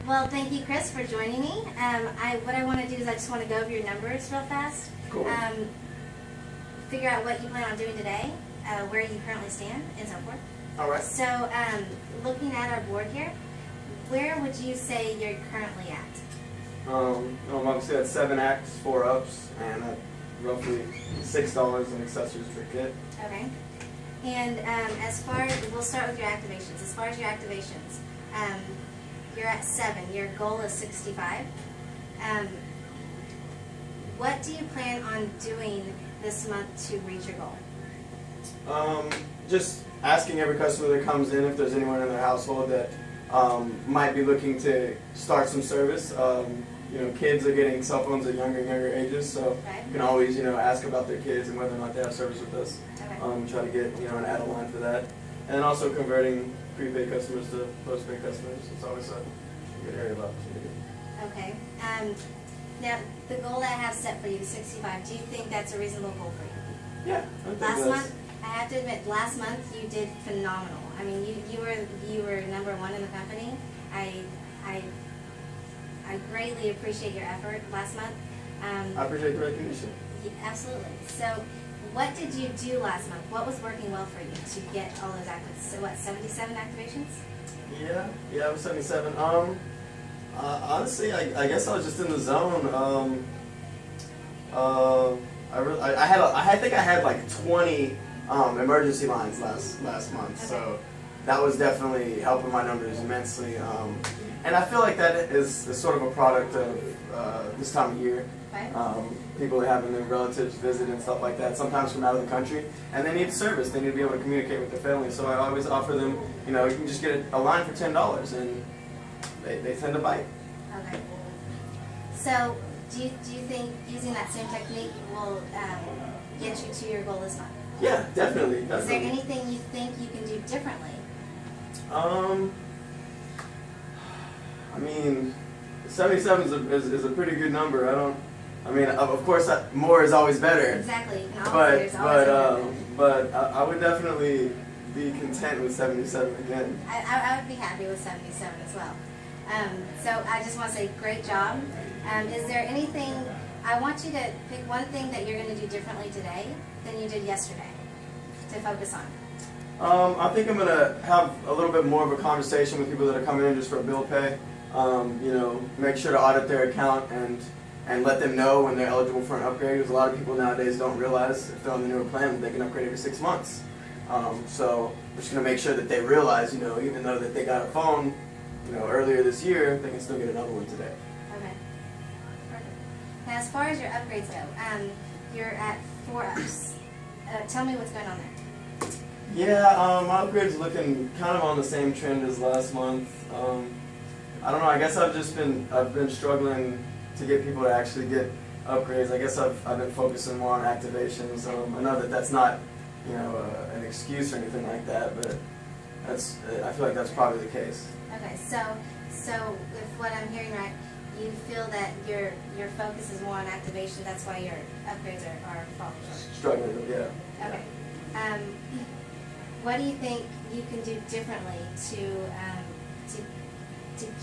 Well, thank you, Chris, for joining me. What I want to do is I just want to go over your numbers real fast. Cool. Figure out what you plan on doing today, where you currently stand, and so forth. All right. So, looking at our board here, where would you say you're currently at? I'm obviously at 7 acts, 4 ups, and at roughly $6 in accessories per kit. Okay. And we'll start with your activations. As far as your activations, you're at 7. Your goal is 65. What do you plan on doing this month to reach your goal? Just asking every customer that comes in if there's anyone in their household that might be looking to start some service. Kids are getting cell phones at younger and younger ages, so Right. you can always, ask about their kids and whether or not they have service with us. Okay. Try to get, an add-a line for that. And then also converting prepaid customers to postpaid customers. It's always a good area of opportunity. Okay. Now, the goal that I have set for you is 65. Do you think that's a reasonable goal for you? Yeah, I think Last that's... month, I have to admit, last month you did phenomenal. I mean, you were number 1 in the company. I greatly appreciate your effort last month. I appreciate the recognition. Absolutely. So, what did you do last month? What was working well for you to get all those activations? So, what, 77 activations? Yeah, I was 77. Honestly, I guess I was just in the zone. I think I had like 20 emergency lines last month, Okay. so that was definitely helping my numbers immensely. And I feel like that is sort of a product of this time of year. Right. People are having their relatives visit and stuff like that, sometimes from out of the country, and they need service. They need to be able to communicate with their family. So I always offer them, you can just get a line for $10, and they tend to bite. Okay. So, do you think using that same technique will get you to your goal this month? Yeah, definitely. Is there anything you think you can do differently? I mean, 77 is a pretty good number. Of course, more is always better. Exactly. There's always a But I would definitely be content with 77 again. I would be happy with 77 as well. So I just want to say great job. Is there anything, I want you to pick one thing that you're going to do differently today than you did yesterday to focus on. I think I'm going to have a little bit more of a conversation with people that are coming in just for a bill pay. Make sure to audit their account and let them know when they're eligible for an upgrade, because a lot of people nowadays don't realize if they're on the newer plan that they can upgrade every 6 months. So we're just going to make sure that they realize, even though that they got a phone, earlier this year, they can still get another one today. Okay. Perfect. Now, as far as your upgrades go, you're at 4 ups. Tell me what's going on there. Yeah, my upgrade's looking kind of on the same trend as last month. I don't know. I guess I've been struggling to get people to actually get upgrades. I guess I've been focusing more on activations. I know that that's not an excuse or anything like that, but I feel like that's probably the case. Okay, so if what I'm hearing right, you feel that your focus is more on activation. That's why your upgrades are falling short. Struggling, yeah. Okay. What do you think you can do differently to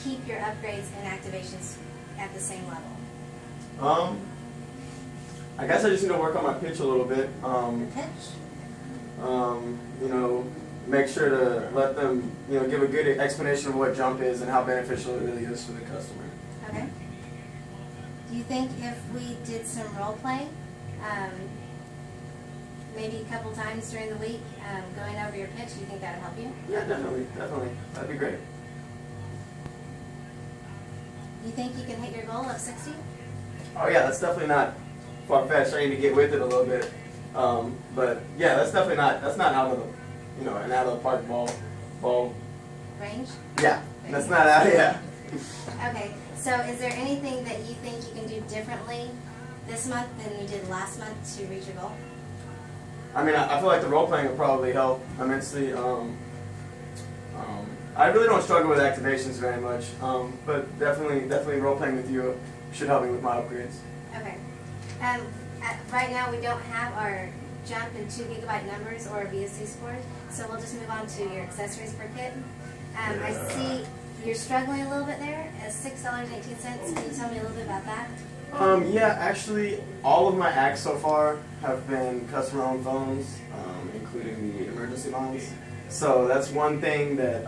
keep your upgrades and activations at the same level? I guess I just need to work on my pitch a little bit. The pitch? Make sure to let them, give a good explanation of what jump is and how beneficial it really is for the customer. Okay. Do you think if we did some role play, maybe a couple times during the week, going over your pitch, do you think that would help you? Yeah, definitely. That'd be great. Do you think you can hit your goal of 60? Oh yeah, that's definitely not far-fetched. I need to get with it a little bit. But yeah, that's not out of the, an out of the park ball. Range? Yeah, that's not out, yeah. Okay, so is there anything that you think you can do differently this month than you did last month to reach your goal? I feel like the role playing will probably help immensely. I really don't struggle with activations very much, but definitely role playing with you should help me with my upgrades. Okay. Right now we don't have our jump in 2 gigabyte numbers or VSC scores, so we'll just move on to your accessories per kit. I see you're struggling a little bit there at $6.18. Can you tell me a little bit about that? Yeah, actually, all of my acts so far have been customer-owned phones, including the emergency lines. So that's one thing that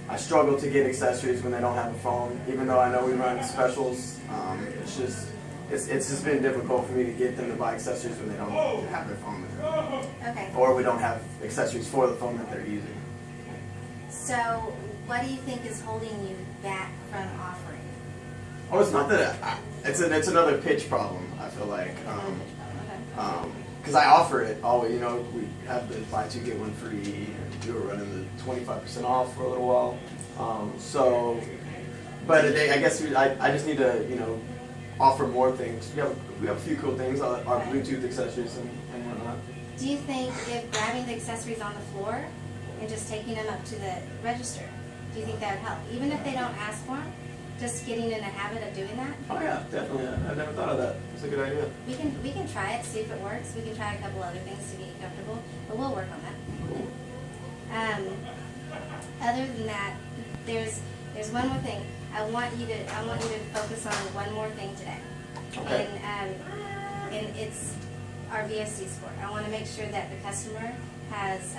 I struggle to get accessories when they don't have a phone. Even though I know we run specials, it's just been difficult for me to get them to buy accessories when they don't have their phone with them, Okay. or we don't have accessories for the phone that they're using. So, what do you think is holding you back from offering? Oh, it's not that it's another pitch problem. I feel like. Okay. Because I offer it always, you know, we have the buy two get one free, and we were running the 25% off for a little while. But I guess I just need to, you know, offer more things. We have a few cool things, our Bluetooth accessories and whatnot. Do you think if grabbing the accessories on the floor and just taking them up to the register, do you think that would help? Even if they don't ask for them, just getting in the habit of doing that? Oh yeah, definitely. I've never thought of that. It's a good idea. We can try it, see if it works. We can try a couple other things to get you comfortable, but we'll work on that. Other than that, there's one more thing. I want you to focus on one more thing today. Okay. And it's our VOC score. I want to make sure that the customer has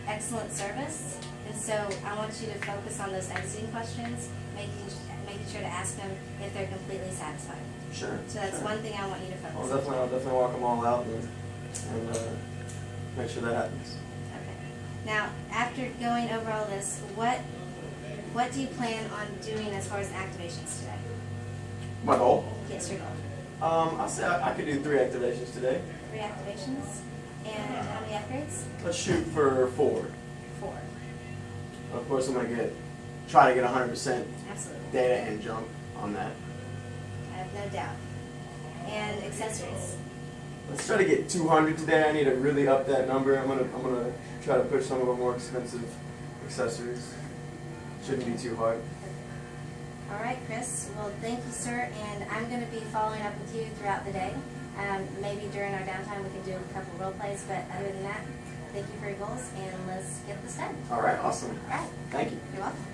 excellent service, and so I want you to focus on those exiting questions, making sure to ask them if they're completely satisfied. Sure. So that's one thing I want you to focus on. I'll definitely walk them all out and make sure that happens. Okay. Now, after going over all this, what do you plan on doing as far as activations today? My goal? Yes, your goal. I'll say I could do 3 activations today. 3 activations. And how many upgrades? Let's shoot for 4. 4. Of course, I'm gonna try to get 100% Absolutely. data and jump on that. I have no doubt. And accessories. Let's try to get 200 today. I need to really up that number. I'm gonna try to push some of our more expensive accessories. Shouldn't be too hard. All right, Chris. Well, thank you, sir. And I'm going to be following up with you throughout the day. Maybe during our downtime we can do a couple role plays. But other than that, thank you for your goals, and let's get this done. All right, awesome. All right. Thank you. You're welcome.